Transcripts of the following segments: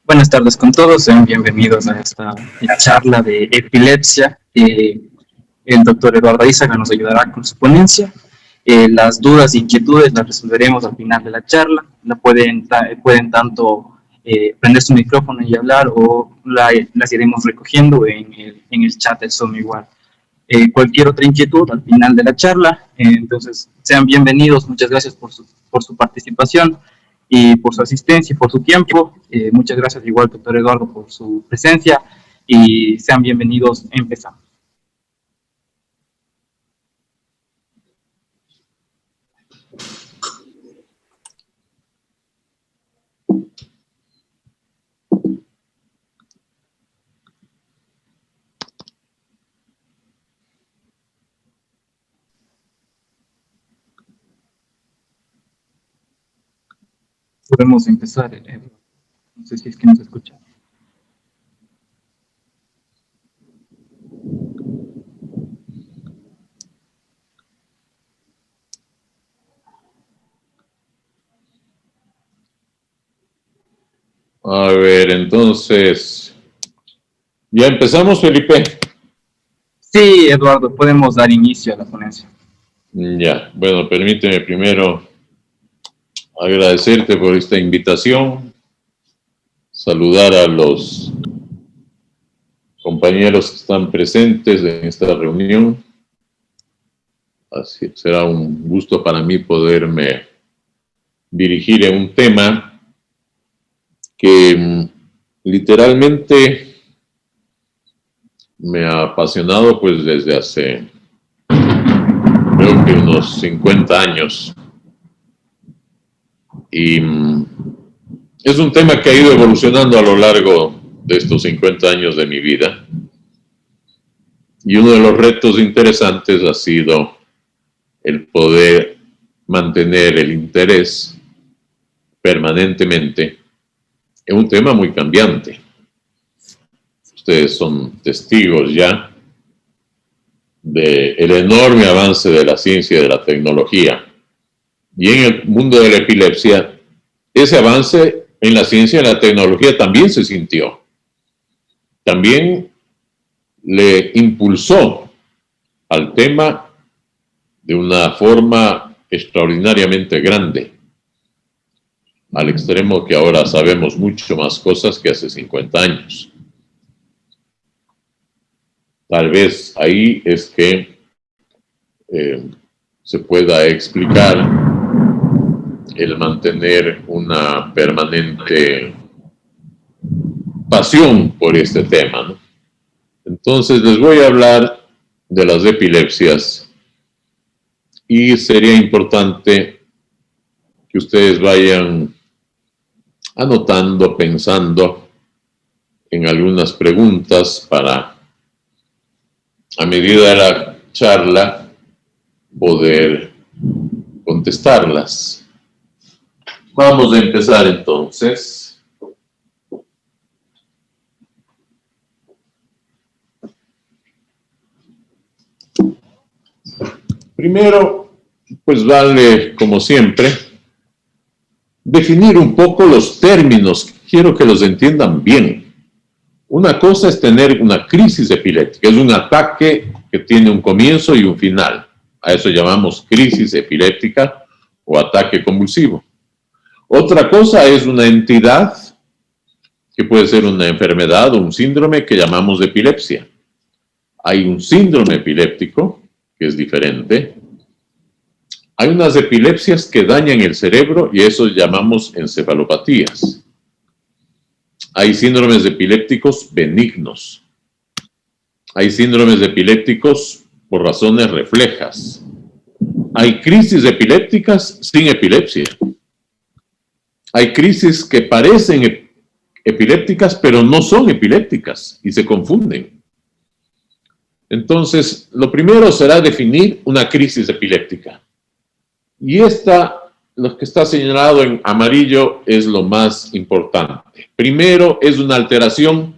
Buenas tardes con todos, sean bienvenidos a esta charla de epilepsia. El doctor Eduardo Izaga nos ayudará con su ponencia. Las dudas e inquietudes las resolveremos al final de la charla. Pueden tanto prender su micrófono y hablar o las iremos recogiendo en el chat del Zoom igual. Cualquier otra inquietud al final de la charla. Entonces, sean bienvenidos. Muchas gracias por su participación y por su asistencia y por su tiempo. Muchas gracias igual, doctor Eduardo, por su presencia y sean bienvenidos. Empezamos. Podemos empezar, no sé si es que nos escucha. A ver, entonces, ¿ya empezamos, Felipe? Sí, Eduardo, podemos dar inicio a la ponencia. Ya, bueno, permíteme primero agradecerte por esta invitación, saludar a los compañeros que están presentes en esta reunión. Así será un gusto para mí poderme dirigir en un tema que literalmente me ha apasionado pues desde hace creo que unos 50 años. Y es un tema que ha ido evolucionando a lo largo de estos 50 años de mi vida. Y uno de los retos interesantes ha sido el poder mantener el interés permanentemente en un tema muy cambiante. Ustedes son testigos ya del enorme avance de la ciencia y de la tecnología. Y en el mundo de la epilepsia, ese avance en la ciencia y la tecnología también se sintió. También le impulsó al tema de una forma extraordinariamente grande, al extremo que ahora sabemos mucho más cosas que hace 50 años. Tal vez ahí es que se pueda explicar el mantener una permanente pasión por este tema, ¿no? Entonces les voy a hablar de las epilepsias y sería importante que ustedes vayan anotando, pensando en algunas preguntas para, a medida de la charla, poder contestarlas. Vamos a empezar entonces. Primero, pues vale, como siempre, definir un poco los términos. Quiero que los entiendan bien. Una cosa es tener una crisis epiléptica, es un ataque que tiene un comienzo y un final. A eso llamamos crisis epiléptica o ataque convulsivo. Otra cosa es una entidad que puede ser una enfermedad o un síndrome que llamamos epilepsia. Hay un síndrome epiléptico, que es diferente. Hay unas epilepsias que dañan el cerebro y eso llamamos encefalopatías. Hay síndromes epilépticos benignos. Hay síndromes epilépticos por razones reflejas. Hay crisis epilépticas sin epilepsia. Hay crisis que parecen epilépticas, pero no son epilépticas y se confunden. Entonces, lo primero será definir una crisis epiléptica. Y lo que está señalado en amarillo es lo más importante. Primero, es una alteración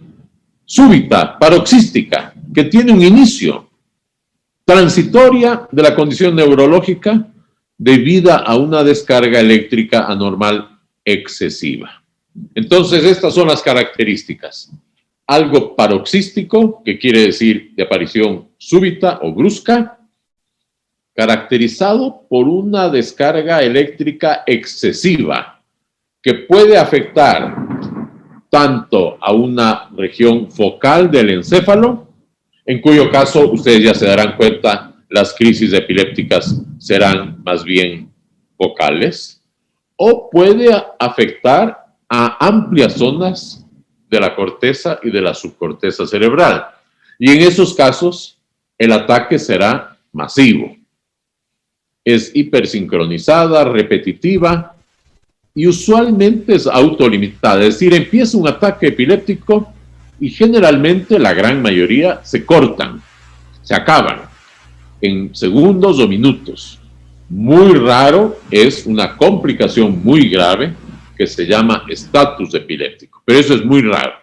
súbita, paroxística, que tiene un inicio transitoria de la condición neurológica debida a una descarga eléctrica anormal excesiva. Entonces, estas son las características. Algo paroxístico, que quiere decir de aparición súbita o brusca, caracterizado por una descarga eléctrica excesiva, que puede afectar tanto a una región focal del encéfalo, en cuyo caso ustedes ya se darán cuenta, las crisis epilépticas serán más bien focales, o puede afectar a amplias zonas de la corteza y de la subcorteza cerebral. Y en esos casos, el ataque será masivo. Es hipersincronizada, repetitiva y usualmente es autolimitada. Es decir, empieza un ataque epiléptico y generalmente la gran mayoría se cortan, se acaban en segundos o minutos. Muy raro es una complicación muy grave que se llama estatus epiléptico, pero eso es muy raro.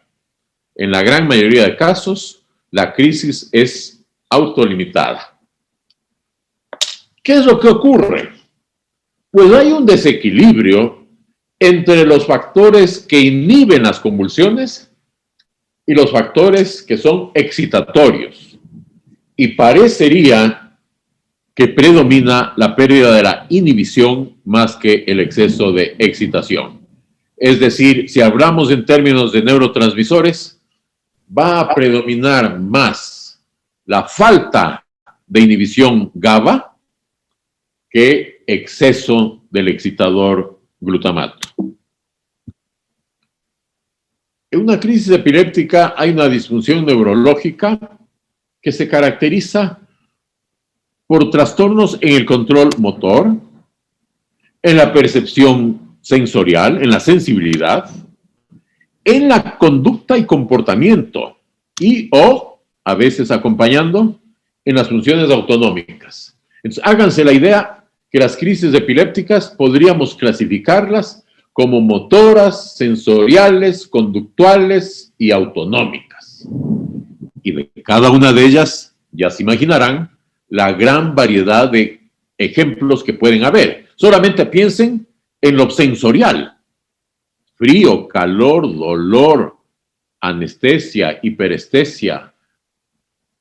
En la gran mayoría de casos, la crisis es autolimitada. ¿Qué es lo que ocurre? Pues hay un desequilibrio entre los factores que inhiben las convulsiones y los factores que son excitatorios. Y parecería que predomina la pérdida de la inhibición más que el exceso de excitación. Es decir, si hablamos en términos de neurotransmisores, va a predominar más la falta de inhibición GABA que exceso del excitador glutamato. En una crisis epiléptica hay una disfunción neurológica que se caracteriza por trastornos en el control motor, en la percepción sensorial, en la sensibilidad, en la conducta y comportamiento y o, a veces acompañando, en las funciones autonómicas. Entonces, háganse la idea que las crisis epilépticas podríamos clasificarlas como motoras, sensoriales, conductuales y autonómicas. Y de cada una de ellas, ya se imaginarán, la gran variedad de ejemplos que pueden haber. Solamente piensen en lo sensorial. Frío, calor, dolor, anestesia, hiperestesia,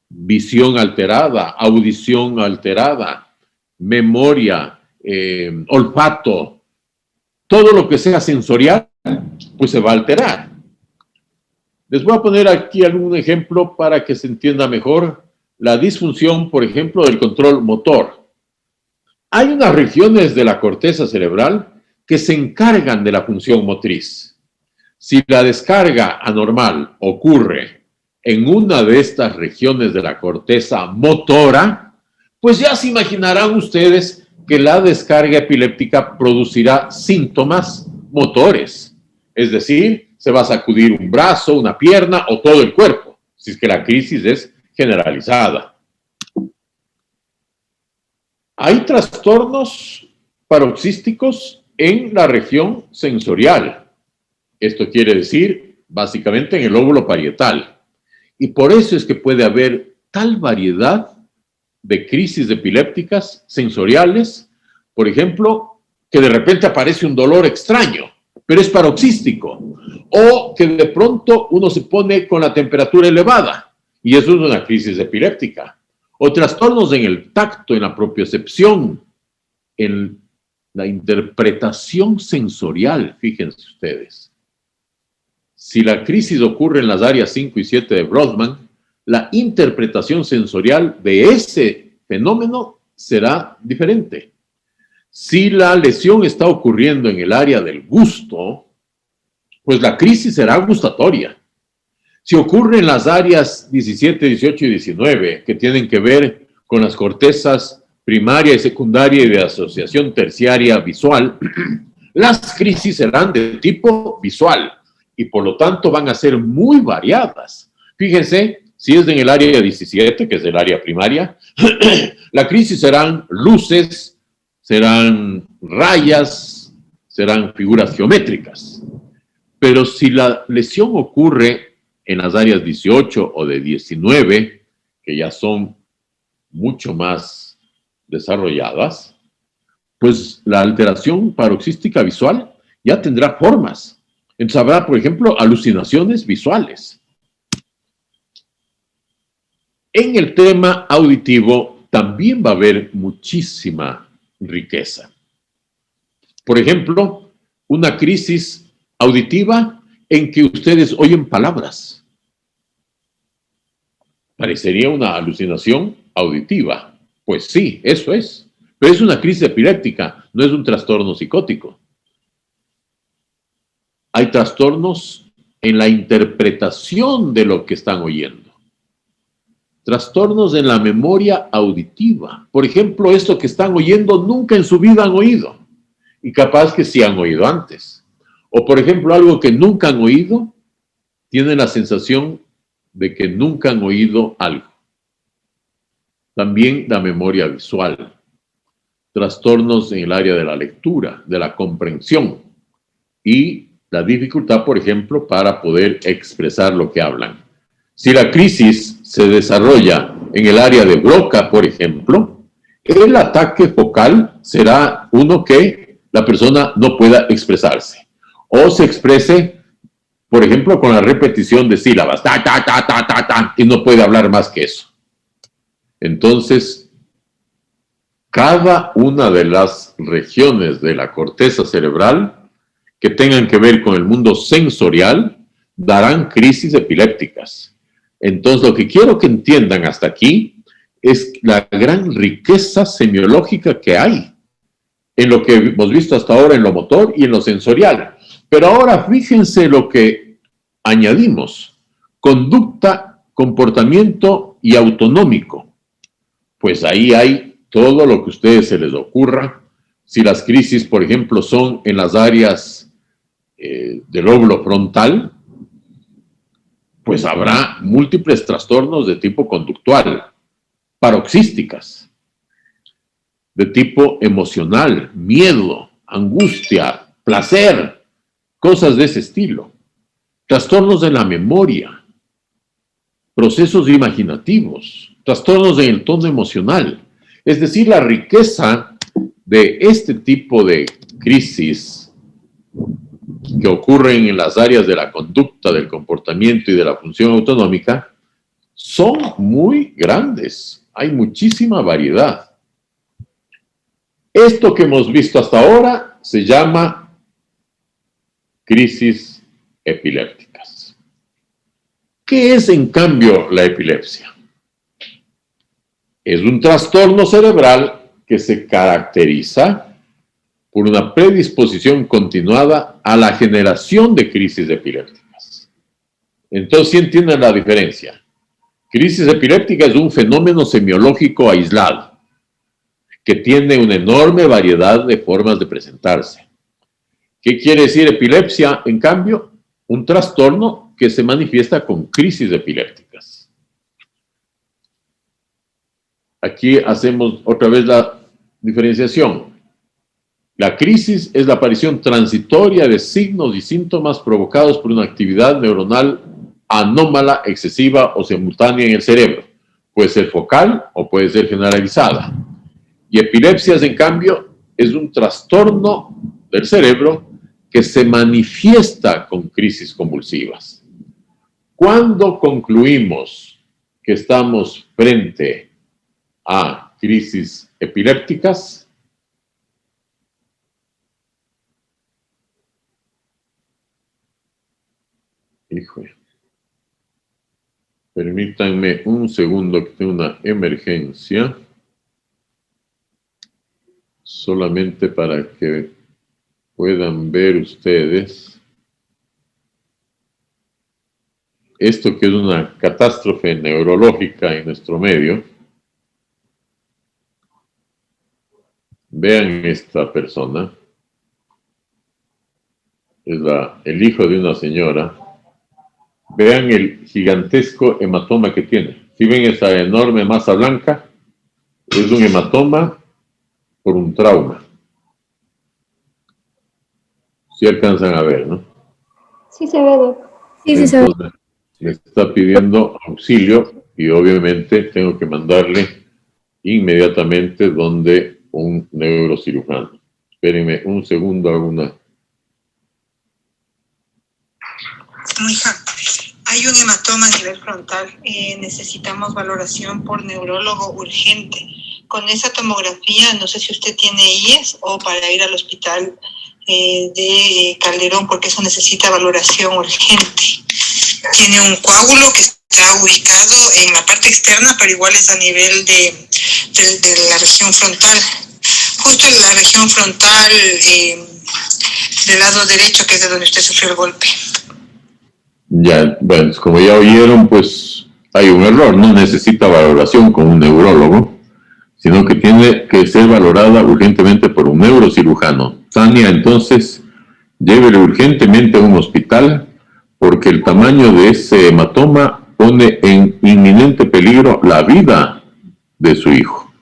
visión alterada, audición alterada, memoria, olfato, todo lo que sea sensorial, pues se va a alterar. Les voy a poner aquí algún ejemplo para que se entienda mejor la disfunción, por ejemplo, del control motor. Hay unas regiones de la corteza cerebral que se encargan de la función motriz. Si la descarga anormal ocurre en una de estas regiones de la corteza motora, pues ya se imaginarán ustedes que la descarga epiléptica producirá síntomas motores. Es decir, se va a sacudir un brazo, una pierna o todo el cuerpo, si es que la crisis es generalizada. Hay trastornos paroxísticos en la región sensorial. Esto quiere decir, básicamente, en el lóbulo parietal. Y por eso es que puede haber tal variedad de crisis epilépticas sensoriales, por ejemplo, que de repente aparece un dolor extraño, pero es paroxístico, o que de pronto uno se pone con la temperatura elevada, y eso es una crisis epiléptica, o trastornos en el tacto, en la propiocepción, en la interpretación sensorial, fíjense ustedes. Si la crisis ocurre en las áreas 5 y 7 de Brodmann, la interpretación sensorial de ese fenómeno será diferente. Si la lesión está ocurriendo en el área del gusto, pues la crisis será gustatoria. Si ocurre en las áreas 17, 18 y 19, que tienen que ver con las cortezas primaria y secundaria y de asociación terciaria visual, las crisis serán de tipo visual y por lo tanto van a ser muy variadas. Fíjense, si es en el área 17, que es el área primaria, la crisis serán luces, serán rayas, serán figuras geométricas. Pero si la lesión ocurre en las áreas 18 o de 19, que ya son mucho más desarrolladas, pues la alteración paroxística visual ya tendrá formas. Entonces habrá, por ejemplo, alucinaciones visuales. En el tema auditivo también va a haber muchísima riqueza. Por ejemplo, una crisis auditiva en que ustedes oyen palabras. Parecería una alucinación auditiva. Pues sí, eso es. Pero es una crisis epiléptica, no es un trastorno psicótico. Hay trastornos en la interpretación de lo que están oyendo. Trastornos en la memoria auditiva. Por ejemplo, esto que están oyendo nunca en su vida han oído. Y capaz que sí han oído antes. O por ejemplo, algo que nunca han oído, tienen la sensación de que nunca han oído algo. También la memoria visual. Trastornos en el área de la lectura, de la comprensión. Y la dificultad, por ejemplo, para poder expresar lo que hablan. Si la crisis se desarrolla en el área de Broca, por ejemplo, el ataque focal será uno que la persona no pueda expresarse. O se exprese, por ejemplo, con la repetición de sílabas, ta, ta, ta, ta, ta, ta, y no puede hablar más que eso. Entonces, cada una de las regiones de la corteza cerebral que tengan que ver con el mundo sensorial darán crisis epilépticas. Entonces, lo que quiero que entiendan hasta aquí es la gran riqueza semiológica que hay en lo que hemos visto hasta ahora en lo motor y en lo sensorial. Pero ahora fíjense lo que añadimos: conducta, comportamiento y autonómico. Pues ahí hay todo lo que a ustedes se les ocurra. Si las crisis, por ejemplo, son en las áreas del lóbulo frontal, pues habrá múltiples trastornos de tipo conductual, paroxísticas, de tipo emocional, miedo, angustia, placer, cosas de ese estilo. Trastornos de la memoria, procesos imaginativos, trastornos en el tono emocional. Es decir, la riqueza de este tipo de crisis que ocurren en las áreas de la conducta, del comportamiento y de la función autonómica son muy grandes. Hay muchísima variedad. Esto que hemos visto hasta ahora se llama crisis epilépticas. ¿Qué es, en cambio, la epilepsia? Es un trastorno cerebral que se caracteriza por una predisposición continuada a la generación de crisis epilépticas. Entonces, ¿sí entienden la diferencia? Crisis epiléptica es un fenómeno semiológico aislado, que tiene una enorme variedad de formas de presentarse. ¿Qué quiere decir epilepsia, en cambio? Un trastorno que se manifiesta con crisis epilépticas. Aquí hacemos otra vez la diferenciación. La crisis es la aparición transitoria de signos y síntomas provocados por una actividad neuronal anómala, excesiva o simultánea en el cerebro. Puede ser focal o puede ser generalizada. Y epilepsias, en cambio, es un trastorno del cerebro que se manifiesta con crisis convulsivas. Cuando concluimos que estamos frente a crisis epilépticas, híjole, permítanme un segundo que tengo una emergencia, solamente para que puedan ver ustedes esto, que es una catástrofe neurológica en nuestro medio. Vean esta persona, es el hijo de una señora. Vean el gigantesco hematoma que tiene. Si ven esa enorme masa blanca, es un hematoma por un trauma. Si alcanzan a ver, ¿no? Sí se ve, Doc. Sí, sí se ve. Entonces, me está pidiendo auxilio y obviamente tengo que mandarle inmediatamente donde un neurocirujano. Espérenme un segundo, hago una Hija, hay un hematoma a nivel frontal. Necesitamos valoración por neurólogo urgente. Con esa tomografía, no sé si usted tiene IES o para ir al hospital de Calderón, porque eso necesita valoración urgente. Tiene un coágulo que está ubicado en la parte externa, pero igual es a nivel de la región frontal. Justo en la región frontal del lado derecho, que es de donde usted sufrió el golpe. Ya, bueno, como ya oyeron, pues hay un error. No necesita valoración con un neurólogo, sino que tiene que ser valorada urgentemente por un neurocirujano. Tania, entonces, llévele urgentemente a un hospital, porque el tamaño de ese hematoma pone en inminente peligro la vida de su hijo.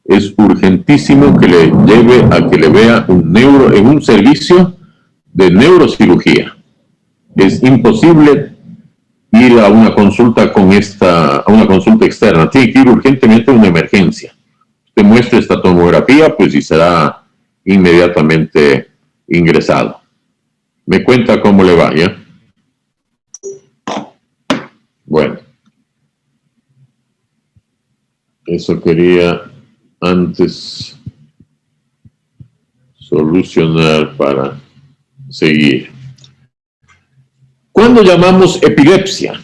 Es urgentísimo que le lleve a que le vea en un servicio de neurocirugía. Es imposible ir a una consulta a una consulta externa. Tiene que ir urgentemente a una emergencia. Usted muestra esta tomografía, pues, y será inmediatamente ingresado. Me cuenta cómo le va, ¿ya? Bueno. Eso quería antes solucionar para seguir. ¿Cuándo llamamos epilepsia?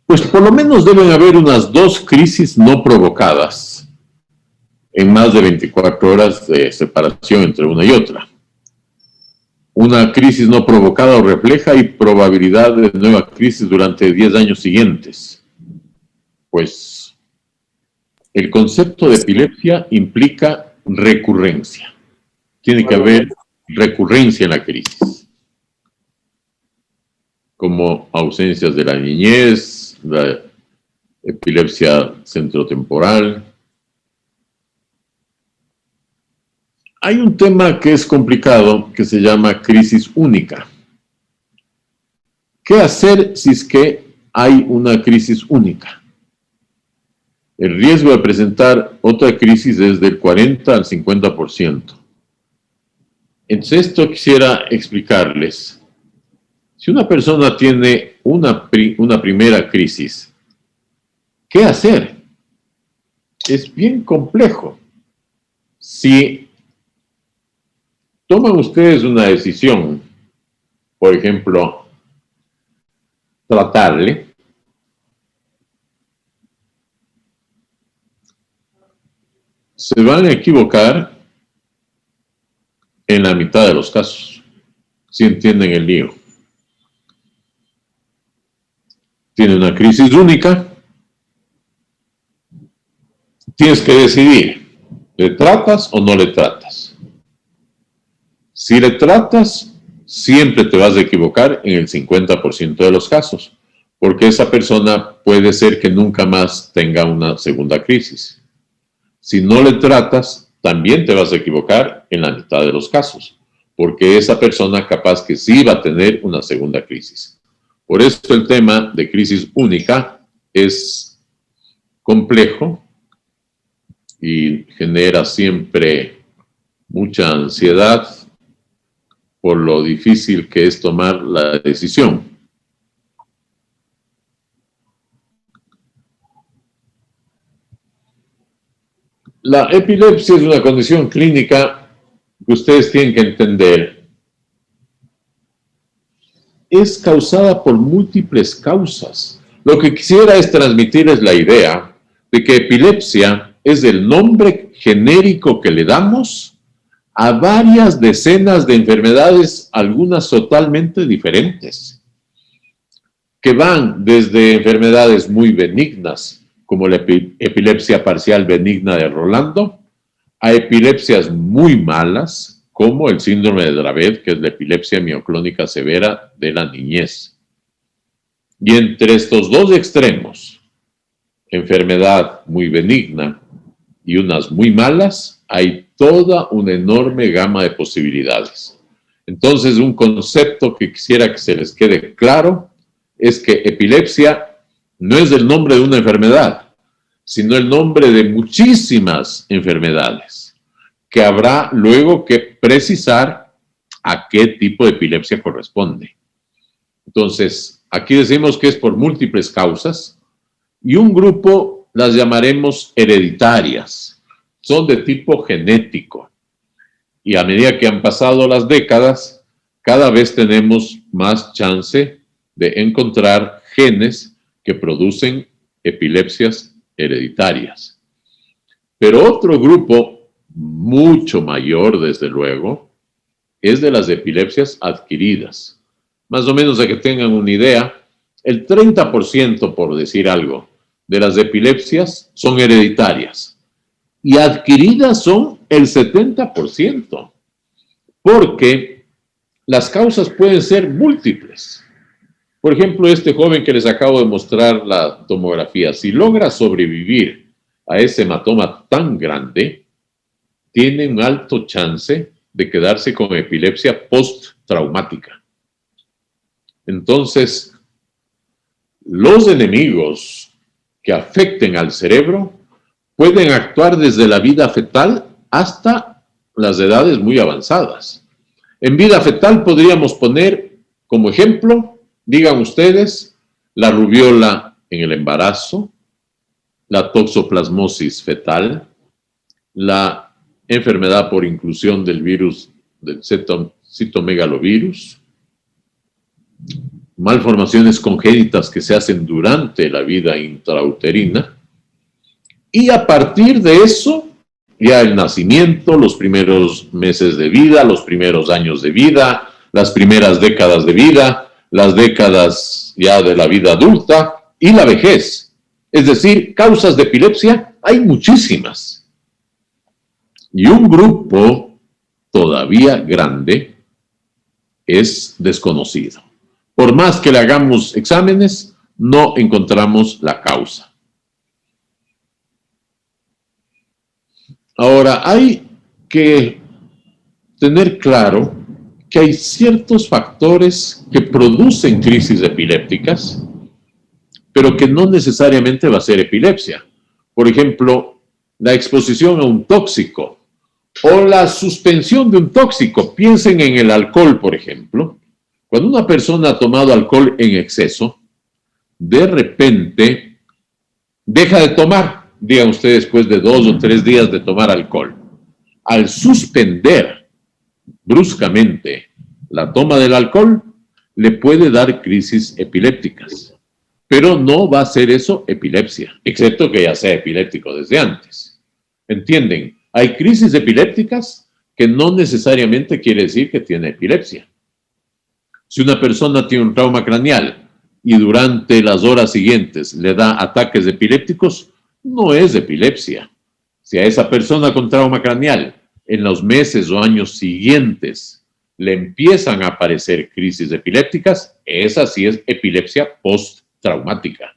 Pues por lo menos deben haber unas 2 crisis no provocadas en más de 24 horas de separación entre una y otra. Una crisis no provocada o refleja y probabilidad de nueva crisis durante 10 años siguientes. Pues el concepto de epilepsia implica recurrencia. Tiene que haber recurrencia en la crisis, como ausencias de la niñez, la epilepsia centrotemporal. Hay un tema que es complicado, que se llama crisis única. ¿Qué hacer si es que hay una crisis única? El riesgo de presentar otra crisis es del 40 al 50%. Entonces, esto quisiera explicarles. Si una persona tiene una primera crisis, ¿qué hacer? Es bien complejo. Si toman ustedes una decisión, por ejemplo, tratarle, se van a equivocar en la mitad de los casos, si entienden el lío. Tiene una crisis única, tienes que decidir, ¿le tratas o no le tratas? Si le tratas, siempre te vas a equivocar en el 50% de los casos, porque esa persona puede ser que nunca más tenga una segunda crisis. Si no le tratas, también te vas a equivocar en la mitad de los casos, porque esa persona capaz que sí va a tener una segunda crisis. Por eso el tema de crisis única es complejo y genera siempre mucha ansiedad por lo difícil que es tomar la decisión. La epilepsia es una condición clínica que ustedes tienen que entender. Es causada por múltiples causas. Lo que quisiera es transmitirles la idea de que epilepsia es el nombre genérico que le damos a varias decenas de enfermedades, algunas totalmente diferentes, que van desde enfermedades muy benignas, como la epilepsia parcial benigna de Rolando, a epilepsias muy malas, como el síndrome de Dravet, que es la epilepsia mioclónica severa de la niñez. Y entre estos dos extremos, enfermedad muy benigna y unas muy malas, hay toda una enorme gama de posibilidades. Entonces, un concepto que quisiera que se les quede claro es que epilepsia no es el nombre de una enfermedad, sino el nombre de muchísimas enfermedades, que habrá luego que precisar a qué tipo de epilepsia corresponde. Entonces, aquí decimos que es por múltiples causas y un grupo las llamaremos hereditarias. Son de tipo genético. Y a medida que han pasado las décadas, cada vez tenemos más chance de encontrar genes que producen epilepsias hereditarias. Pero otro grupo, mucho mayor desde luego, es de las epilepsias adquiridas. Más o menos, a que tengan una idea, el 30%, por decir algo, de las epilepsias son hereditarias y adquiridas son el 70%, porque las causas pueden ser múltiples. Por ejemplo, este joven que les acabo de mostrar la tomografía, si logra sobrevivir a ese hematoma tan grande, tiene un alto chance de quedarse con epilepsia postraumática. Entonces, los enemigos que afecten al cerebro pueden actuar desde la vida fetal hasta las edades muy avanzadas. En vida fetal podríamos poner como ejemplo, digan ustedes, la rubiola en el embarazo, la toxoplasmosis fetal, la enfermedad por inclusión del virus del citomegalovirus, malformaciones congénitas que se hacen durante la vida intrauterina, y a partir de eso, ya el nacimiento, los primeros meses de vida, los primeros años de vida, las primeras décadas de vida, las décadas ya de la vida adulta y la vejez. Es decir, causas de epilepsia hay muchísimas. Y un grupo todavía grande es desconocido. Por más que le hagamos exámenes, no encontramos la causa. Ahora, hay que tener claro que hay ciertos factores que producen crisis epilépticas, pero que no necesariamente va a ser epilepsia. Por ejemplo, la exposición a un tóxico o la suspensión de un tóxico. Piensen en el alcohol, por ejemplo. Cuando una persona ha tomado alcohol en exceso, de repente deja de tomar, digan ustedes, después de 2 o 3 días de tomar alcohol. Al suspender bruscamente la toma del alcohol, le puede dar crisis epilépticas. Pero no va a ser eso epilepsia, excepto que ya sea epiléptico desde antes. ¿Entienden? Hay crisis epilépticas que no necesariamente quiere decir que tiene epilepsia. Si una persona tiene un trauma craneal y durante las horas siguientes le da ataques epilépticos, no es epilepsia. Si a esa persona con trauma craneal en los meses o años siguientes le empiezan a aparecer crisis epilépticas, esa sí es epilepsia postraumática.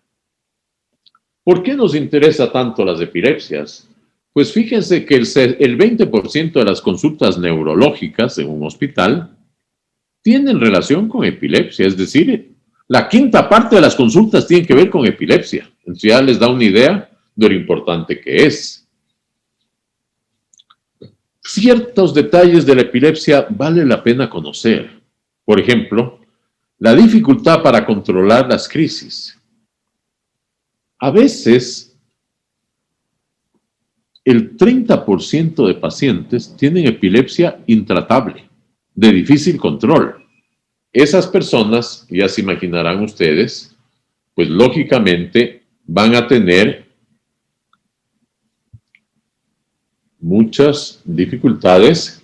¿Por qué nos interesa tanto las epilepsias? Pues fíjense que el 20% de las consultas neurológicas en un hospital tienen relación con epilepsia, es decir, la quinta parte de las consultas tienen que ver con epilepsia. Entonces ya les da una idea de lo importante que es. Ciertos detalles de la epilepsia vale la pena conocer. Por ejemplo, la dificultad para controlar las crisis. A veces, el 30% de pacientes tienen epilepsia intratable, de difícil control. Esas personas, ya se imaginarán ustedes, pues lógicamente van a tener muchas dificultades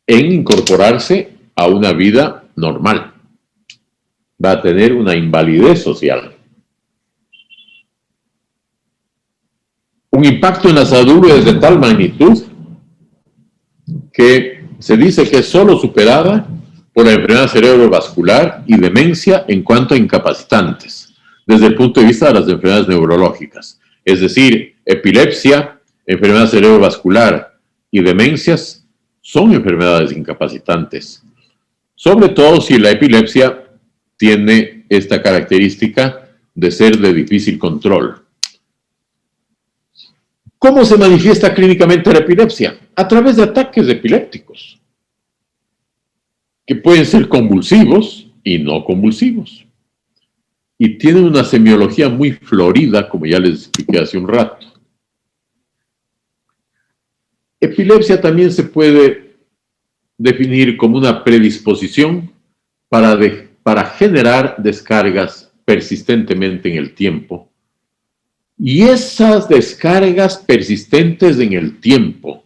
en incorporarse a una vida normal. Va a tener una invalidez social. Un impacto en la salud es de tal magnitud que se dice que es solo superada por la enfermedad cerebrovascular y demencia en cuanto a incapacitantes, desde el punto de vista de las enfermedades neurológicas. Es decir, epilepsia, enfermedad cerebrovascular y demencias son enfermedades incapacitantes. Sobre todo si la epilepsia tiene esta característica de ser de difícil control. ¿Cómo se manifiesta clínicamente la epilepsia? A través de ataques epilépticos, que pueden ser convulsivos, y no convulsivos. Y tienen una semiología muy florida, como ya les expliqué hace un rato. Epilepsia también se puede definir como una predisposición para generar descargas persistentemente en el tiempo. Y esas descargas persistentes en el tiempo,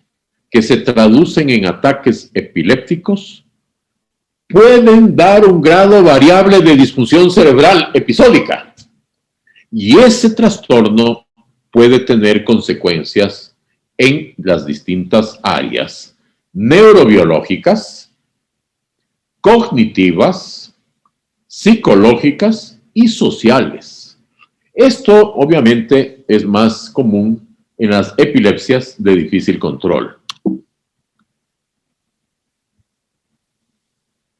que se traducen en ataques epilépticos, pueden dar un grado variable de disfunción cerebral episódica. Y ese trastorno puede tener consecuencias en las distintas áreas neurobiológicas, cognitivas, psicológicas y sociales. Esto obviamente es más común en las epilepsias de difícil control.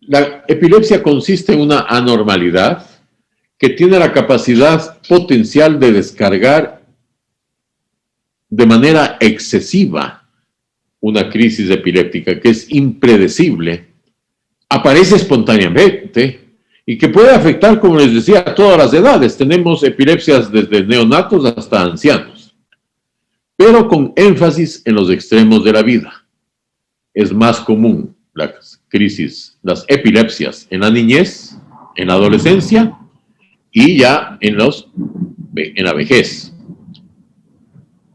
La epilepsia consiste en una anormalidad que tiene la capacidad potencial de descargar de manera excesiva una crisis epiléptica que es impredecible, aparece espontáneamente y que puede afectar, como les decía, a todas las edades. Tenemos epilepsias desde neonatos hasta ancianos, pero con énfasis en los extremos de la vida. Es más común las crisis, las epilepsias en la niñez, en la adolescencia y ya en la vejez.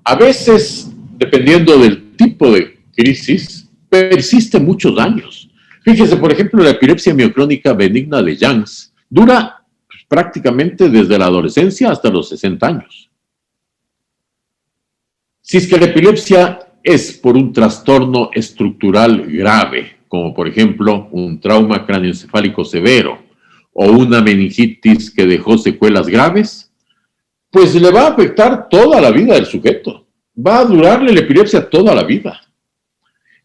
A veces, dependiendo del tipo de crisis, persiste muchos años. Fíjese, por ejemplo, la epilepsia mioclónica benigna de Youngs dura prácticamente desde la adolescencia hasta los 60 años. Si es que la epilepsia es por un trastorno estructural grave, como por ejemplo un trauma cráneoencefálico severo o una meningitis que dejó secuelas graves, pues le va a afectar toda la vida del sujeto. Va a durarle la epilepsia toda la vida.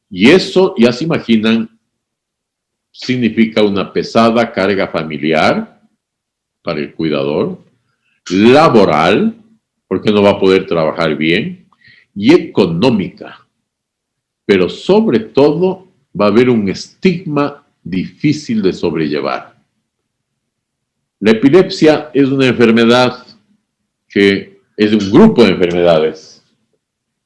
Y eso, ya se imaginan, significa una pesada carga familiar para el cuidador, laboral, porque no va a poder trabajar bien, y económica. Pero sobre todo va a haber un estigma difícil de sobrellevar. La epilepsia es una enfermedad que es un grupo de enfermedades.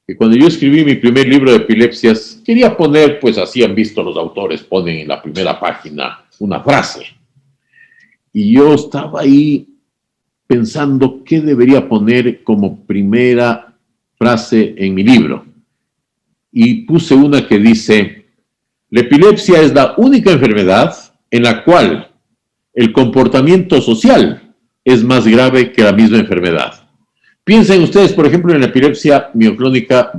Y cuando yo escribí mi primer libro de epilepsias, quería poner, pues así han visto los autores, ponen en la primera página una frase. Y yo estaba ahí pensando qué debería poner como primera frase en mi libro. Y puse una que dice: la epilepsia es la única enfermedad en la cual el comportamiento social es más grave que la misma enfermedad. Piensen ustedes, por ejemplo, en la epilepsia mioclónica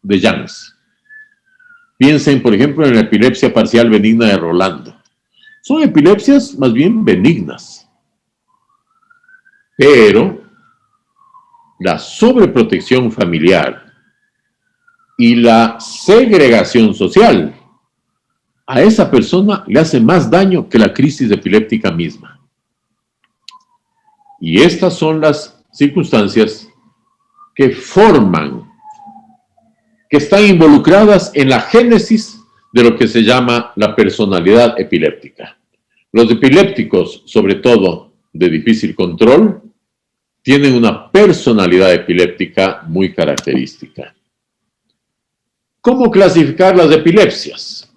de Youngs. Piensen, por ejemplo, en la epilepsia parcial benigna de Rolando. Son epilepsias más bien benignas. Pero la sobreprotección familiar y la segregación social a esa persona le hace más daño que la crisis epiléptica misma. Y estas son las circunstancias que están involucradas en la génesis de lo que se llama la personalidad epiléptica. Los epilépticos, sobre todo de difícil control, tienen una personalidad epiléptica muy característica. ¿Cómo clasificar las epilepsias?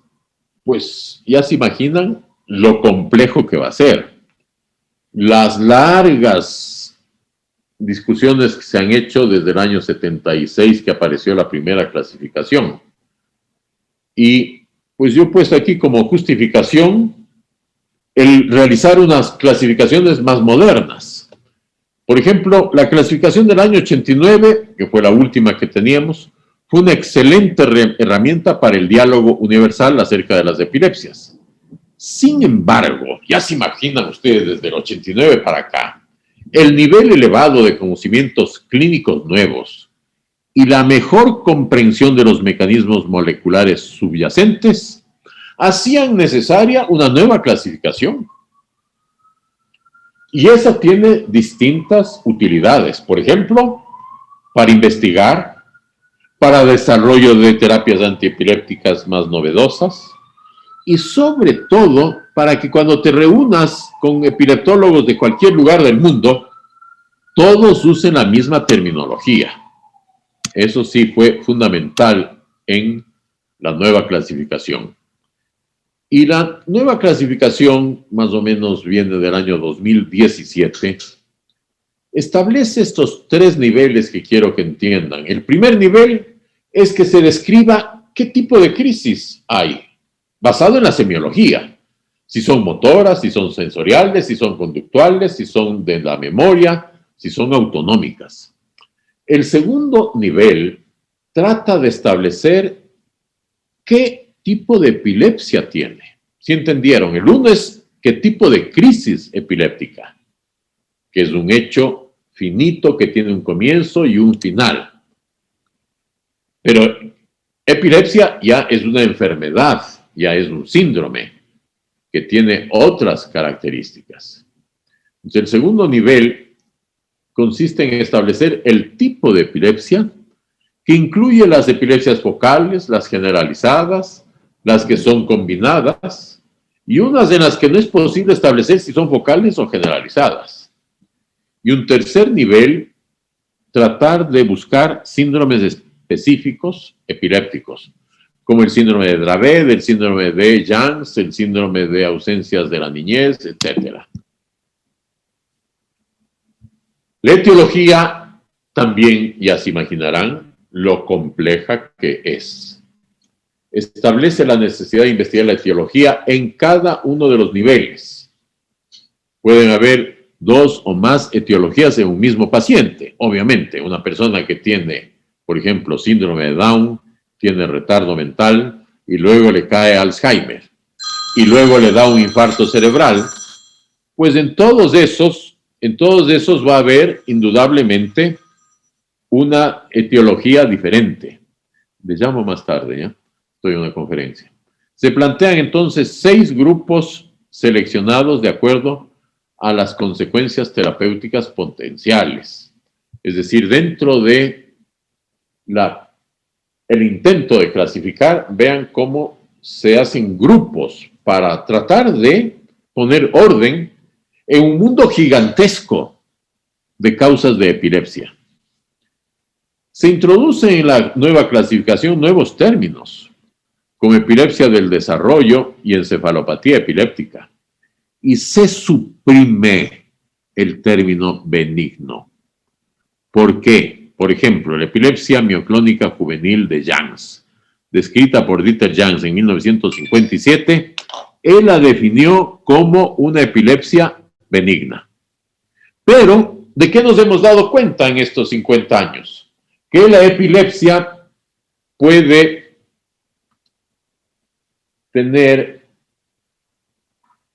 Pues ya se imaginan lo complejo que va a ser. Las largas discusiones que se han hecho desde el año 76 que apareció la primera clasificación. Y pues yo he puesto aquí como justificación el realizar unas clasificaciones más modernas. Por ejemplo, la clasificación del año 89, que fue la última que teníamos, fue una excelente herramienta para el diálogo universal acerca de las epilepsias. Sin embargo, ya se imaginan ustedes desde el 89 para acá, el nivel elevado de conocimientos clínicos nuevos y la mejor comprensión de los mecanismos moleculares subyacentes hacían necesaria una nueva clasificación. Y esa tiene distintas utilidades. Por ejemplo, para investigar, para desarrollo de terapias antiepilépticas más novedosas, y sobre todo para que cuando te reúnas con epileptólogos de cualquier lugar del mundo, todos usen la misma terminología. Eso sí fue fundamental en la nueva clasificación. Y la nueva clasificación, más o menos viene del año 2017, establece estos 3 niveles que quiero que entiendan. El primer nivel es que se describa qué tipo de crisis hay, basado en la semiología. Si son motoras, si son sensoriales, si son conductuales, si son de la memoria, si son autonómicas. El segundo nivel trata de establecer qué tipo de epilepsia tiene. ¿Sí entendieron? El 1 es qué tipo de crisis epiléptica, que es un hecho finito que tiene un comienzo y un final. Pero epilepsia ya es una enfermedad, ya es un síndrome que tiene otras características. Entonces, el segundo nivel consiste en establecer el tipo de epilepsia, que incluye las epilepsias focales, las generalizadas, las que son combinadas, y unas en las que no es posible establecer si son focales o generalizadas. Y un tercer nivel, tratar de buscar síndromes específicos epilépticos, como el síndrome de Dravet, el síndrome de Jans, el síndrome de ausencias de la niñez, etc. La etiología también, ya se imaginarán, lo compleja que es. Establece la necesidad de investigar la etiología en cada uno de los niveles. Pueden haber 2 o más etiologías en un mismo paciente. Obviamente, una persona que tiene, por ejemplo, síndrome de Down, tiene retardo mental y luego le cae Alzheimer y luego le da un infarto cerebral, pues en todos esos va a haber indudablemente una etiología diferente. Les llamo más tarde, ¿ya? Estoy en una conferencia. Se plantean entonces 6 grupos seleccionados de acuerdo a las consecuencias terapéuticas potenciales. Es decir, dentro de el intento de clasificar, vean cómo se hacen grupos para tratar de poner orden en un mundo gigantesco de causas de epilepsia. Se introducen en la nueva clasificación nuevos términos, como epilepsia del desarrollo y encefalopatía epiléptica, y se suprime el término benigno. ¿Por qué? Por ejemplo, la epilepsia mioclónica juvenil de Jans, descrita por Dieter Jans en 1957, él la definió como una epilepsia benigna. Pero, ¿de qué nos hemos dado cuenta en estos 50 años? Que la epilepsia puede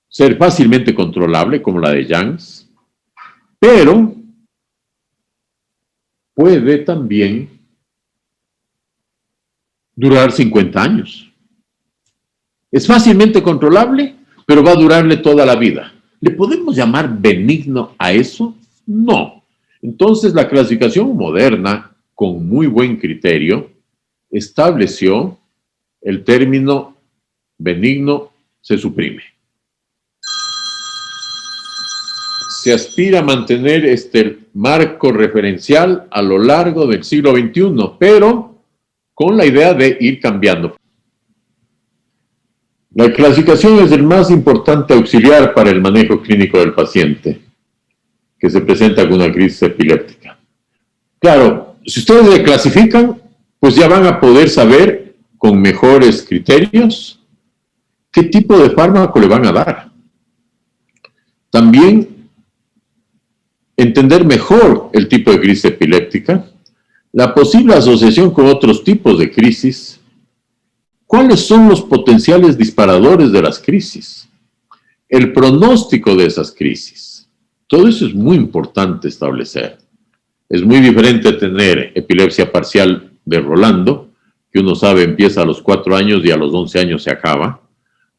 ser fácilmente controlable, como la de Jans, pero puede también durar 50 años. Es fácilmente controlable, pero va a durarle toda la vida. ¿Le podemos llamar benigno a eso? No. Entonces, la clasificación moderna, con muy buen criterio, estableció el término benigno se suprime. Se aspira a mantener este marco referencial a lo largo del siglo XXI, pero con la idea de ir cambiando. La clasificación es el más importante auxiliar para el manejo clínico del paciente que se presenta con una crisis epiléptica. Claro, si ustedes le clasifican, pues ya van a poder saber con mejores criterios qué tipo de fármaco le van a dar. También entender mejor el tipo de crisis epiléptica, la posible asociación con otros tipos de crisis, cuáles son los potenciales disparadores de las crisis, el pronóstico de esas crisis. Todo eso es muy importante establecer. Es muy diferente tener epilepsia parcial de Rolando, que uno sabe empieza a los 4 años y a los 11 años se acaba,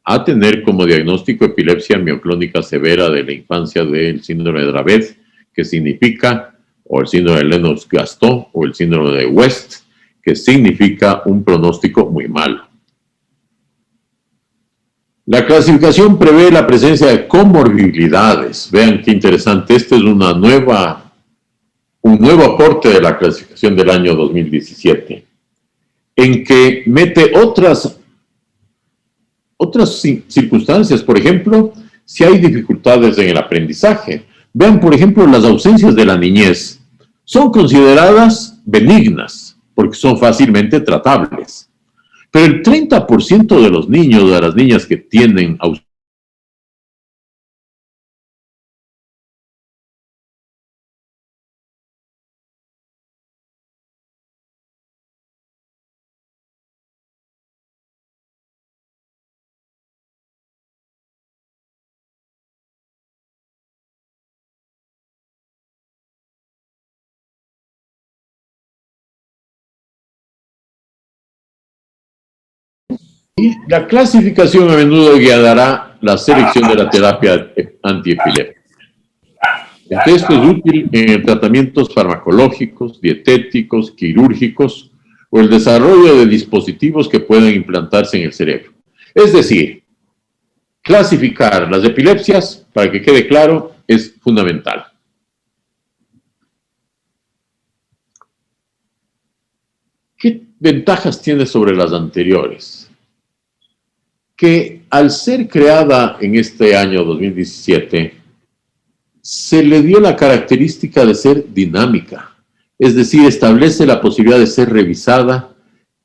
a tener como diagnóstico epilepsia mioclónica severa de la infancia del síndrome de Dravet, que significa, o el síndrome de Lennox-Gastaut, o el síndrome de West, que significa un pronóstico muy malo. La clasificación prevé la presencia de comorbilidades. Vean qué interesante. Este es un nuevo aporte de la clasificación del año 2017, en que mete otras circunstancias. Por ejemplo, si hay dificultades en el aprendizaje. Vean, por ejemplo, las ausencias de la niñez. Son consideradas benignas, porque son fácilmente tratables. Pero el 30% de los niños o de las niñas que tienen ausencias y la clasificación a menudo guiará la selección de la terapia antiepiléptica. Esto es útil en tratamientos farmacológicos, dietéticos, quirúrgicos o el desarrollo de dispositivos que puedan implantarse en el cerebro. Es decir, clasificar las epilepsias, para que quede claro, es fundamental. ¿Qué ventajas tiene sobre las anteriores? Que al ser creada en este año 2017, se le dio la característica de ser dinámica, es decir, establece la posibilidad de ser revisada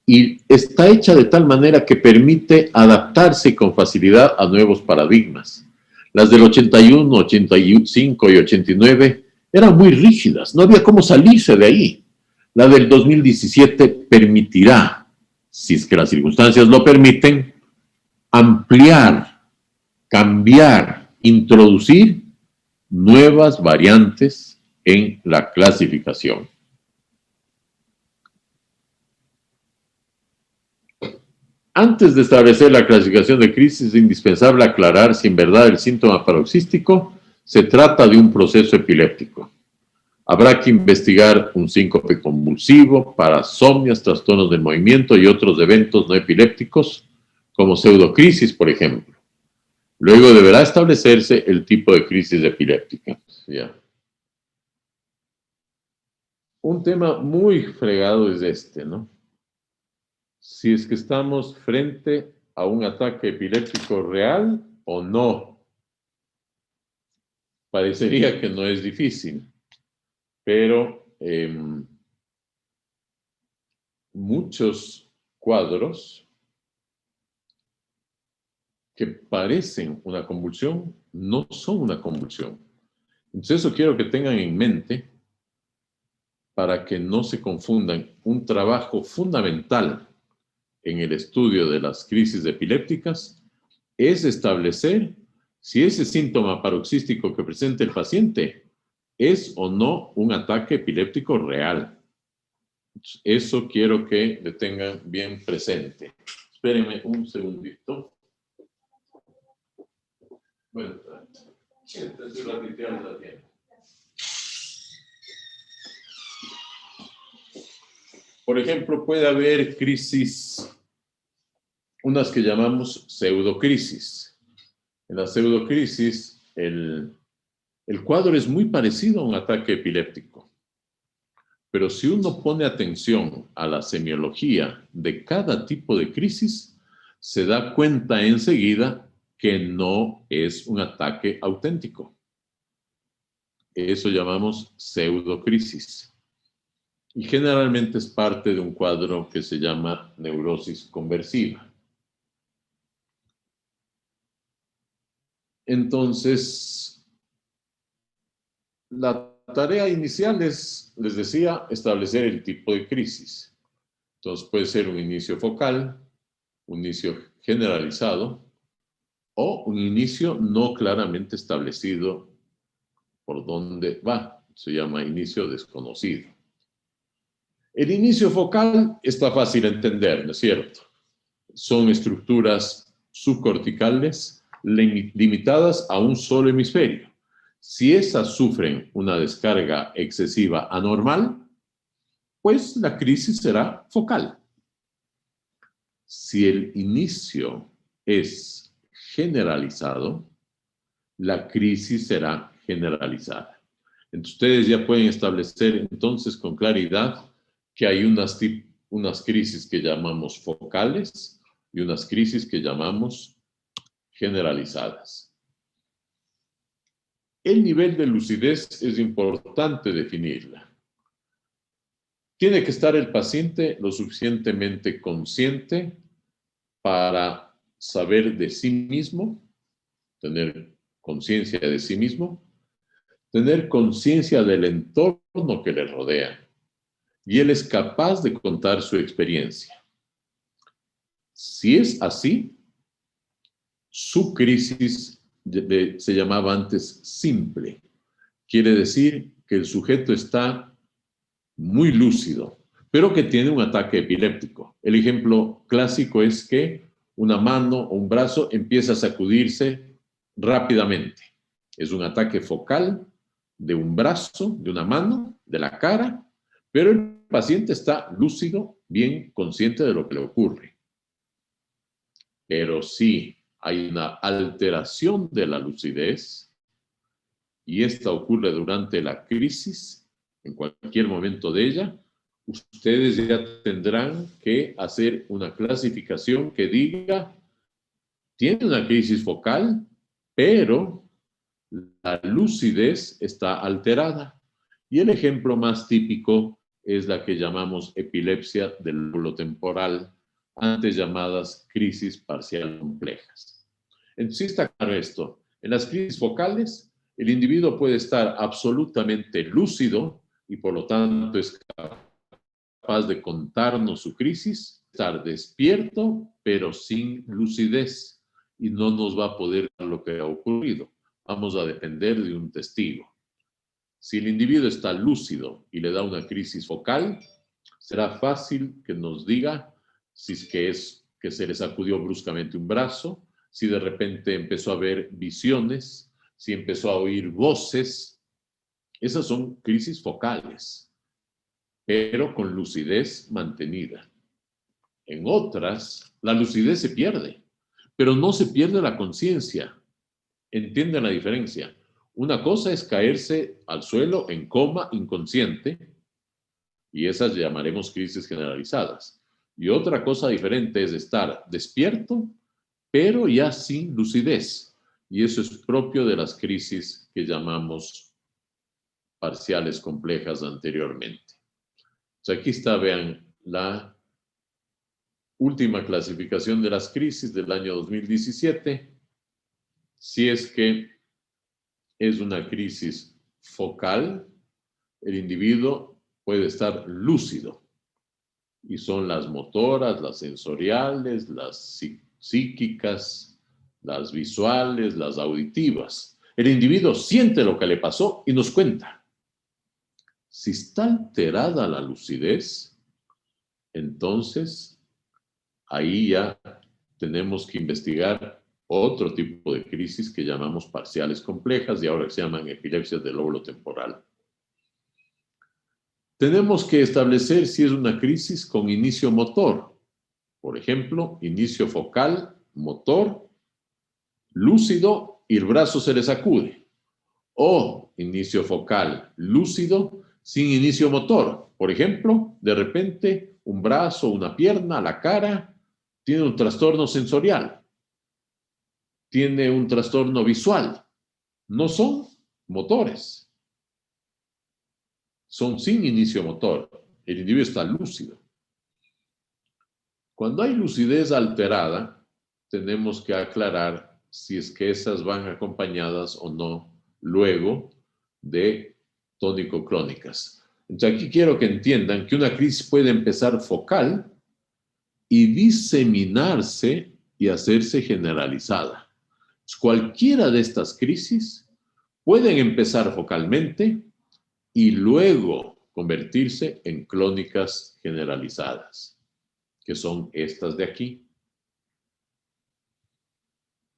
y está hecha de tal manera que permite adaptarse con facilidad a nuevos paradigmas. Las del 81, 85 y 89 eran muy rígidas, no había cómo salirse de ahí. La del 2017 permitirá, si es que las circunstancias lo permiten, ampliar, cambiar, introducir nuevas variantes en la clasificación. Antes de establecer la clasificación de crisis, es indispensable aclarar si en verdad el síntoma paroxístico se trata de un proceso epiléptico. Habrá que investigar un síncope convulsivo, parasomnias, trastornos del movimiento y otros eventos no epilépticos, como pseudocrisis, por ejemplo. Luego deberá establecerse el tipo de crisis epiléptica. Ya. Un tema muy fregado es este, ¿no? Si es que estamos frente a un ataque epiléptico real o no. Parecería que no es difícil, pero muchos cuadros que parecen una convulsión no son una convulsión. Entonces eso quiero que tengan en mente para que no se confundan. Un trabajo fundamental en el estudio de las crisis epilépticas es establecer si ese síntoma paroxístico que presenta el paciente es o no un ataque epiléptico real. Eso quiero que le tengan bien presente. Espérenme un segundito. Bueno, entonces repitamos la tienda. Por ejemplo, puede haber crisis, unas que llamamos pseudocrisis. En la pseudocrisis, el cuadro es muy parecido a un ataque epiléptico. Pero si uno pone atención a la semiología de cada tipo de crisis, se da cuenta enseguida que no es un ataque auténtico. Eso llamamos pseudocrisis. Y generalmente es parte de un cuadro que se llama neurosis conversiva. Entonces, la tarea inicial es, les decía, establecer el tipo de crisis. Entonces puede ser un inicio focal, un inicio generalizado, o un inicio no claramente establecido por dónde va. Se llama inicio desconocido. El inicio focal está fácil de entender, ¿no es cierto? Son estructuras subcorticales limitadas a un solo hemisferio. Si esas sufren una descarga excesiva anormal, pues la crisis será focal. Si el inicio es generalizado, la crisis será generalizada. Entonces, ustedes ya pueden establecer entonces con claridad que hay unas crisis que llamamos focales y unas crisis que llamamos generalizadas. El nivel de lucidez es importante definirla. Tiene que estar el paciente lo suficientemente consciente para saber de sí mismo, tener conciencia de sí mismo, tener conciencia del entorno que le rodea, y él es capaz de contar su experiencia. Si es así, su crisis se llamaba antes simple. Quiere decir que el sujeto está muy lúcido, pero que tiene un ataque epiléptico. El ejemplo clásico es que una mano o un brazo empieza a sacudirse rápidamente. Es un ataque focal de un brazo, de una mano, de la cara, pero el paciente está lúcido, bien consciente de lo que le ocurre. Pero si hay una alteración de la lucidez, y esta ocurre durante la crisis, en cualquier momento de ella, ustedes ya tendrán que hacer una clasificación que diga, tiene una crisis focal, pero la lucidez está alterada. Y el ejemplo más típico es la que llamamos epilepsia del lóbulo temporal, antes llamadas crisis parcial complejas. Entonces, sí está claro esto. En las crisis focales, el individuo puede estar absolutamente lúcido y por lo tanto es capaz de contarnos su crisis, estar despierto pero sin lucidez y no nos va a poder dar lo que ha ocurrido. Vamos a depender de un testigo. Si el individuo está lúcido y le da una crisis focal, será fácil que nos diga si es que se le sacudió bruscamente un brazo, si de repente empezó a ver visiones, si empezó a oír voces. Esas son crisis focales, pero con lucidez mantenida. En otras, la lucidez se pierde, pero no se pierde la conciencia. ¿Entienden la diferencia? Una cosa es caerse al suelo en coma inconsciente, y esas llamaremos crisis generalizadas. Y otra cosa diferente es estar despierto, pero ya sin lucidez. Y eso es propio de las crisis que llamamos parciales complejas anteriormente. Entonces aquí está, vean, la última clasificación de las crisis del año 2017. Si es que es una crisis focal, el individuo puede estar lúcido. Y son las motoras, las sensoriales, las psíquicas, las visuales, las auditivas. El individuo siente lo que le pasó y nos cuenta. Si está alterada la lucidez, entonces ahí ya tenemos que investigar otro tipo de crisis que llamamos parciales complejas y ahora se llaman epilepsias del lóbulo temporal. Tenemos que establecer si es una crisis con inicio motor. Por ejemplo, inicio focal, motor, lúcido y el brazo se le sacude. O inicio focal, lúcido, sin inicio motor. Por ejemplo, de repente un brazo, una pierna, la cara, tiene un trastorno sensorial. Tiene un trastorno visual. No son motores. Son sin inicio motor. El individuo está lúcido. Cuando hay lucidez alterada, tenemos que aclarar si es que esas van acompañadas o no luego de tónico-clónicas. Entonces aquí quiero que entiendan que una crisis puede empezar focal y diseminarse y hacerse generalizada. Cualquiera de estas crisis pueden empezar focalmente y luego convertirse en clónicas generalizadas, que son estas de aquí.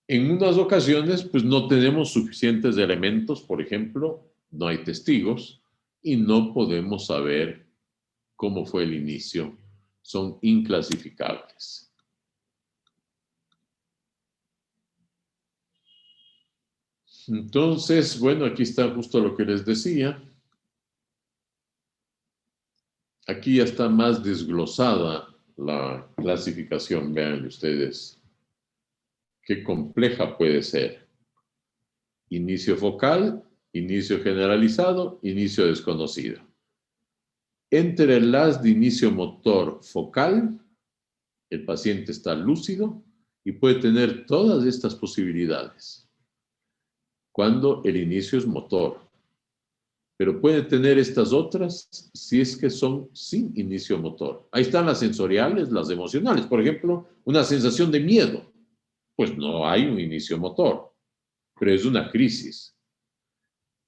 En unas ocasiones, pues no tenemos suficientes elementos, por ejemplo, no hay testigos y no podemos saber cómo fue el inicio. Son inclasificables. Entonces, bueno, aquí está justo lo que les decía. Aquí ya está más desglosada la clasificación. Vean ustedes qué compleja puede ser. Inicio focal, inicio generalizado, inicio desconocido. Entre las de inicio motor focal, el paciente está lúcido y puede tener todas estas posibilidades cuando el inicio es motor. Pero puede tener estas otras si es que son sin inicio motor. Ahí están las sensoriales, las emocionales. Por ejemplo, una sensación de miedo. Pues no hay un inicio motor, pero es una crisis.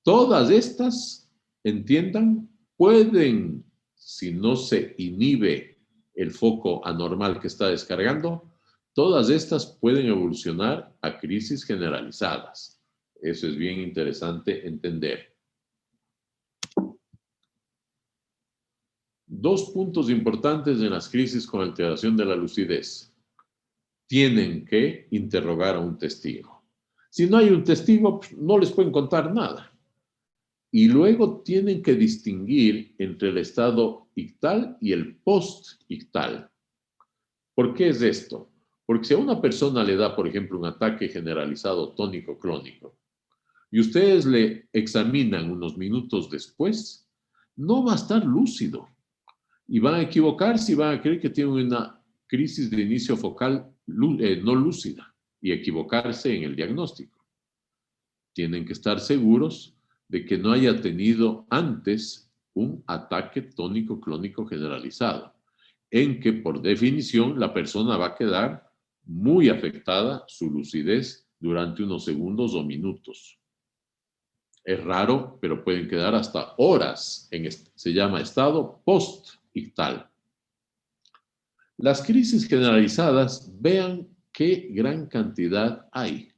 Todas estas, entiendan, pueden, si no se inhibe el foco anormal que está descargando, todas estas pueden evolucionar a crisis generalizadas. Eso es bien interesante entender. Dos puntos importantes en las crisis con alteración de la lucidez. Tienen que interrogar a un testigo. Si no hay un testigo, no les pueden contar nada. Y luego tienen que distinguir entre el estado ictal y el post-ictal. ¿Por qué es esto? Porque si a una persona le da, por ejemplo, un ataque generalizado tónico-clónico y ustedes le examinan unos minutos después, no va a estar lúcido. Y van a equivocarse y van a creer que tienen una crisis de inicio focal no lúcida y equivocarse en el diagnóstico. Tienen que estar seguros de que no haya tenido antes un ataque tónico-clónico generalizado, en que por definición la persona va a quedar muy afectada su lucidez durante unos segundos o minutos. Es raro, pero pueden quedar hasta horas. Se llama estado post-ictal. Las crisis generalizadas, vean qué gran cantidad hay.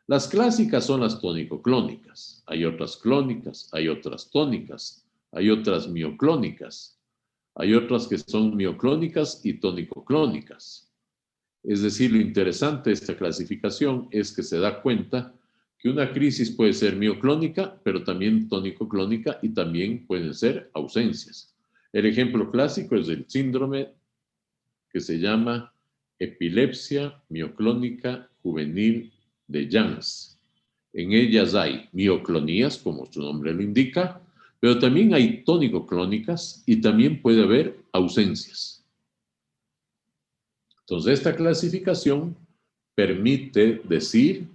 Las clásicas son las tónico-clónicas. Hay otras clónicas, hay otras tónicas, hay otras mioclónicas. Hay otras que son mioclónicas y tónico-clónicas. Es decir, lo interesante de esta clasificación es que se da cuenta que una crisis puede ser mioclónica, pero también tónico-clónica y también pueden ser ausencias. El ejemplo clásico es el síndrome que se llama epilepsia mioclónica juvenil de Jans. En ellas hay mioclonías, como su nombre lo indica, pero también hay tónico-clónicas y también puede haber ausencias. Entonces, esta clasificación permite decir,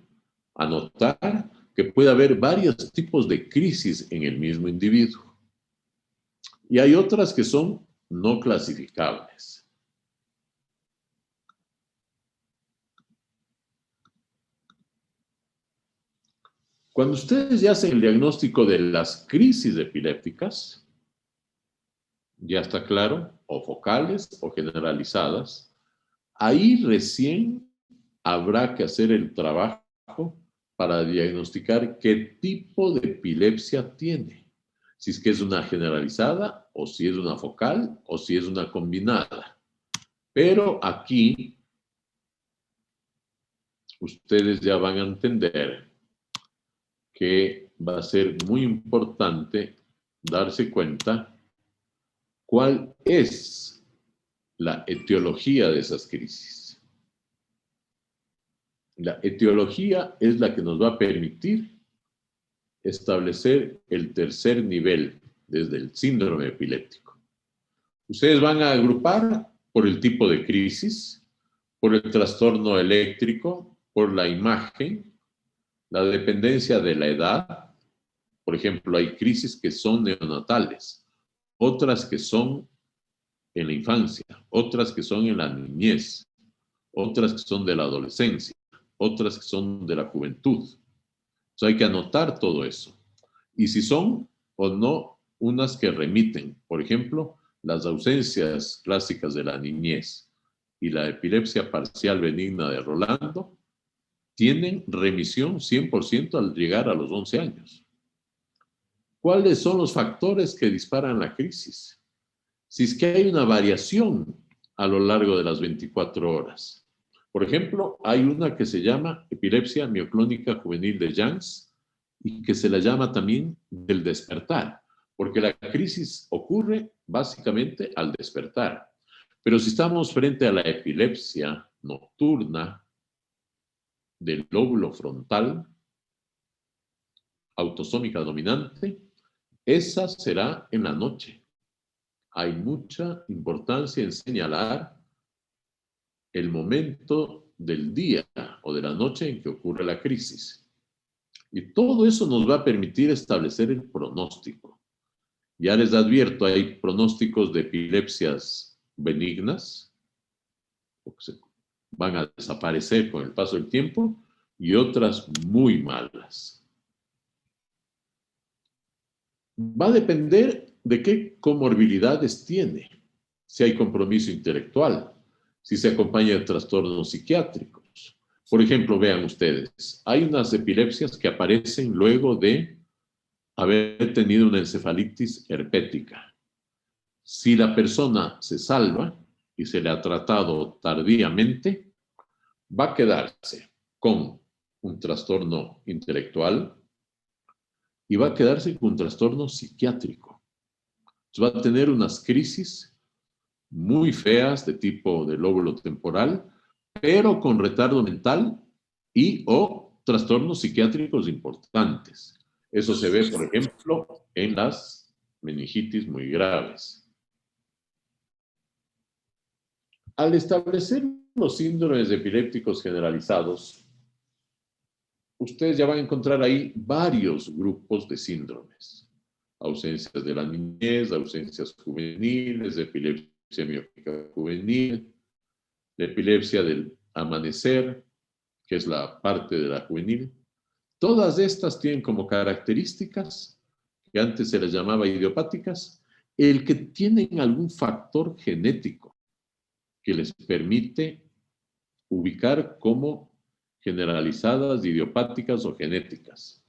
anotar, que puede haber varios tipos de crisis en el mismo individuo. Y hay otras que son no clasificables. Cuando ustedes ya hacen el diagnóstico de las crisis epilépticas, ya está claro, o focales o generalizadas, ahí recién habrá que hacer el trabajo para diagnosticar qué tipo de epilepsia tiene. Si es que es una generalizada, o si es una focal, o si es una combinada. Pero aquí, ustedes ya van a entender que va a ser muy importante darse cuenta cuál es la etiología de esas crisis. La etiología es la que nos va a permitir establecer el tercer nivel desde el síndrome epiléptico. Ustedes van a agrupar por el tipo de crisis, por el trastorno eléctrico, por la imagen, la dependencia de la edad. Por ejemplo, hay crisis que son neonatales, otras que son en la infancia, otras que son en la niñez, otras que son de la adolescencia, otras que son de la juventud. Entonces hay que anotar todo eso. Y si son o no unas que remiten, por ejemplo, las ausencias clásicas de la niñez y la epilepsia parcial benigna de Rolando, tienen remisión 100% al llegar a los 11 años. ¿Cuáles son los factores que disparan la crisis? Si es que hay una variación a lo largo de las 24 horas. Por ejemplo, hay una que se llama epilepsia mioclónica juvenil de Jans, y que se la llama también del despertar, porque la crisis ocurre básicamente al despertar. Pero si estamos frente a la epilepsia nocturna del lóbulo frontal, autosómica dominante, esa será en la noche. Hay mucha importancia en señalar el momento del día o de la noche en que ocurre la crisis. Y todo eso nos va a permitir establecer el pronóstico. Ya les advierto, hay pronósticos de epilepsias benignas, que van a desaparecer con el paso del tiempo, y otras muy malas. Va a depender de qué comorbilidades tiene, si hay compromiso intelectual, si se acompaña de trastornos psiquiátricos. Por ejemplo, vean ustedes, hay unas epilepsias que aparecen luego de haber tenido una encefalitis herpética. Si la persona se salva y se le ha tratado tardíamente, va a quedarse con un trastorno intelectual y va a quedarse con un trastorno psiquiátrico. Entonces va a tener unas crisis muy feas de tipo de lóbulo temporal, pero con retardo mental y o trastornos psiquiátricos importantes. Eso se ve, por ejemplo, en las meningitis muy graves. Al establecer los síndromes epilépticos generalizados, ustedes ya van a encontrar ahí varios grupos de síndromes. Ausencias de la niñez, ausencias juveniles, epilepsia miópica juvenil, la epilepsia del amanecer, que es la parte de la juvenil. Todas estas tienen como características, que antes se les llamaba idiopáticas, el que tienen algún factor genético que les permite ubicar como generalizadas, idiopáticas o genéticas.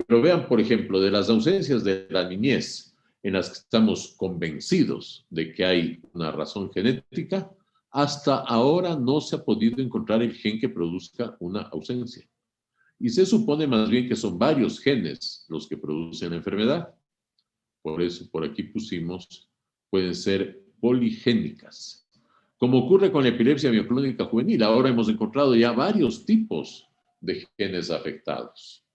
Pero vean, por ejemplo, de las ausencias de la niñez, en las que estamos convencidos de que hay una razón genética, hasta ahora no se ha podido encontrar el gen que produzca una ausencia. Y se supone más bien que son varios genes los que producen la enfermedad. Por eso por aquí pusimos, pueden ser poligénicas. Como ocurre con la epilepsia mioclónica juvenil, ahora hemos encontrado ya varios tipos de genes afectados.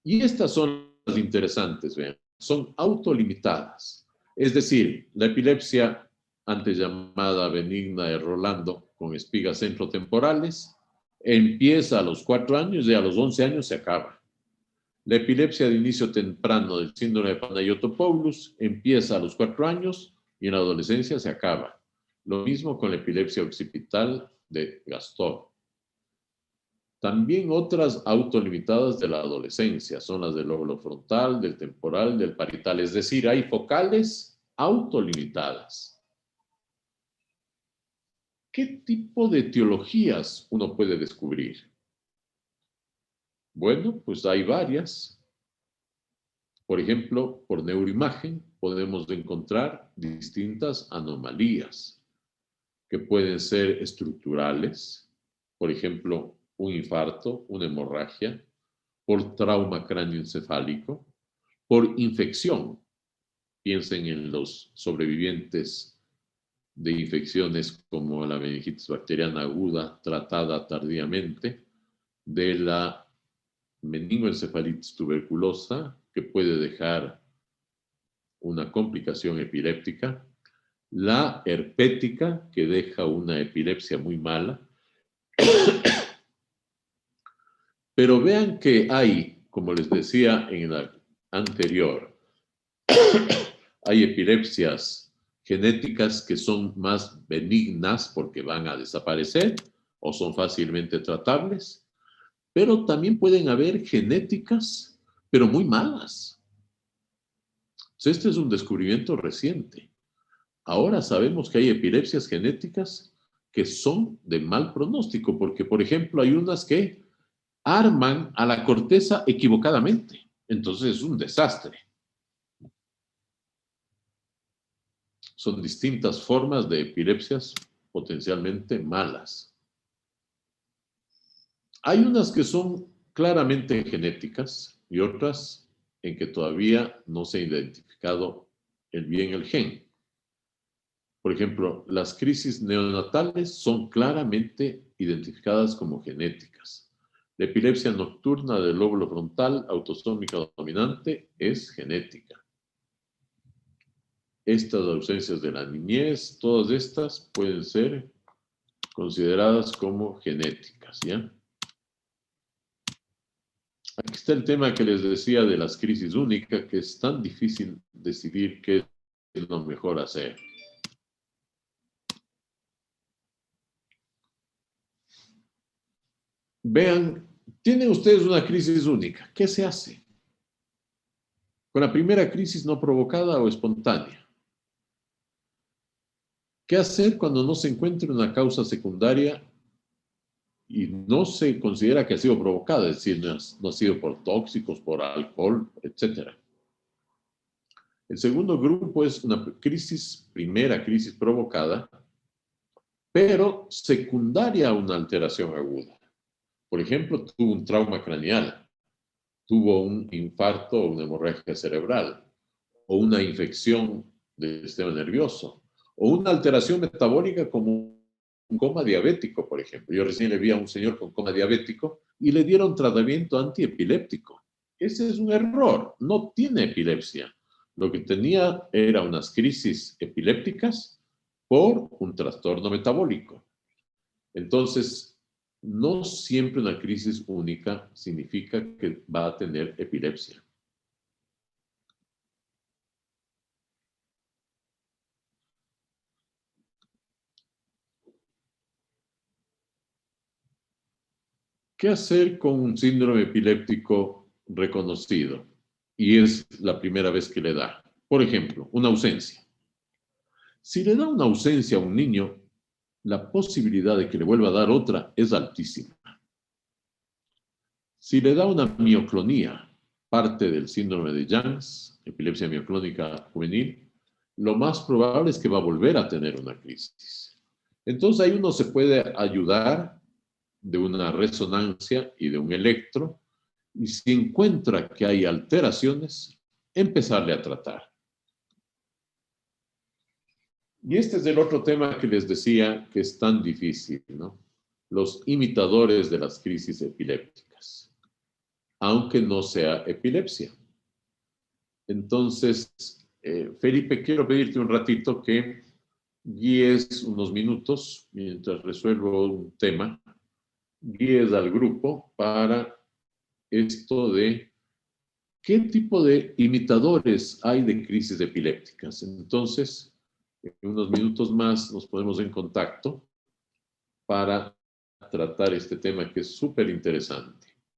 Y estas son las interesantes, vean, son autolimitadas. Es decir, la epilepsia antes llamada benigna de Rolando con espigas centrotemporales empieza a los 4 años y a los 11 años se acaba. La epilepsia de inicio temprano del síndrome de Panayotopoulos empieza a los 4 años y en la adolescencia se acaba. Lo mismo con la epilepsia occipital de Gaston. También otras autolimitadas de la adolescencia son las del lóbulo frontal, del temporal, del parietal. Es decir, hay focales autolimitadas. ¿Qué tipo de etiologías uno puede descubrir? Bueno, pues hay varias. Por ejemplo, por neuroimagen podemos encontrar distintas anomalías que pueden ser estructurales, por ejemplo, un infarto, una hemorragia, por trauma cráneoencefálico, por infección. Piensen en los sobrevivientes de infecciones como la meningitis bacteriana aguda tratada tardíamente, de la meningoencefalitis tuberculosa, que puede dejar una complicación epiléptica, la herpética, que deja una epilepsia muy mala. Pero vean que hay, como les decía en la anterior, hay epilepsias genéticas que son más benignas porque van a desaparecer o son fácilmente tratables, pero también pueden haber genéticas, pero muy malas. Entonces, este es un descubrimiento reciente. Ahora sabemos que hay epilepsias genéticas que son de mal pronóstico, porque, por ejemplo, hay unas que arman a la corteza equivocadamente. Entonces es un desastre. Son distintas formas de epilepsias potencialmente malas. Hay unas que son claramente genéticas, y otras en que todavía no se ha identificado bien el gen. Por ejemplo, las crisis neonatales son claramente identificadas como genéticas. La epilepsia nocturna del lóbulo frontal autosómica dominante es genética. Estas ausencias de la niñez, todas estas pueden ser consideradas como genéticas, ¿ya? Aquí está el tema que les decía de las crisis únicas, que es tan difícil decidir qué es lo mejor hacer. Vean, tienen ustedes una crisis única. ¿Qué se hace? Con la primera crisis no provocada o espontánea. ¿Qué hacer cuando no se encuentra una causa secundaria y no se considera que ha sido provocada? Es decir, no ha sido por tóxicos, por alcohol, etc. El segundo grupo es una primera crisis provocada, pero secundaria a una alteración aguda. Por ejemplo, tuvo un trauma craneal, tuvo un infarto o una hemorragia cerebral, o una infección del sistema nervioso, o una alteración metabólica como un coma diabético, por ejemplo. Yo recién le vi a un señor con coma diabético y le dieron tratamiento antiepiléptico. Ese es un error, no tiene epilepsia. Lo que tenía era unas crisis epilépticas por un trastorno metabólico. Entonces, no siempre una crisis única significa que va a tener epilepsia. ¿Qué hacer con un síndrome epiléptico reconocido? Y es la primera vez que le da. Por ejemplo, una ausencia. Si le da una ausencia a un niño, la posibilidad de que le vuelva a dar otra es altísima. Si le da una mioclonía, parte del síndrome de Young's, epilepsia mioclónica juvenil, lo más probable es que va a volver a tener una crisis. Entonces ahí uno se puede ayudar de una resonancia y de un electro, y si encuentra que hay alteraciones, empezarle a tratar. Y este es el otro tema que les decía que es tan difícil, ¿no? Los imitadores de las crisis epilépticas, aunque no sea epilepsia. Entonces, Felipe, quiero pedirte un ratito que guíes unos minutos mientras resuelvo un tema, guíes al grupo para esto de qué tipo de imitadores hay de crisis epilépticas. Entonces, en unos minutos más nos ponemos en contacto para tratar este tema que es súper interesante.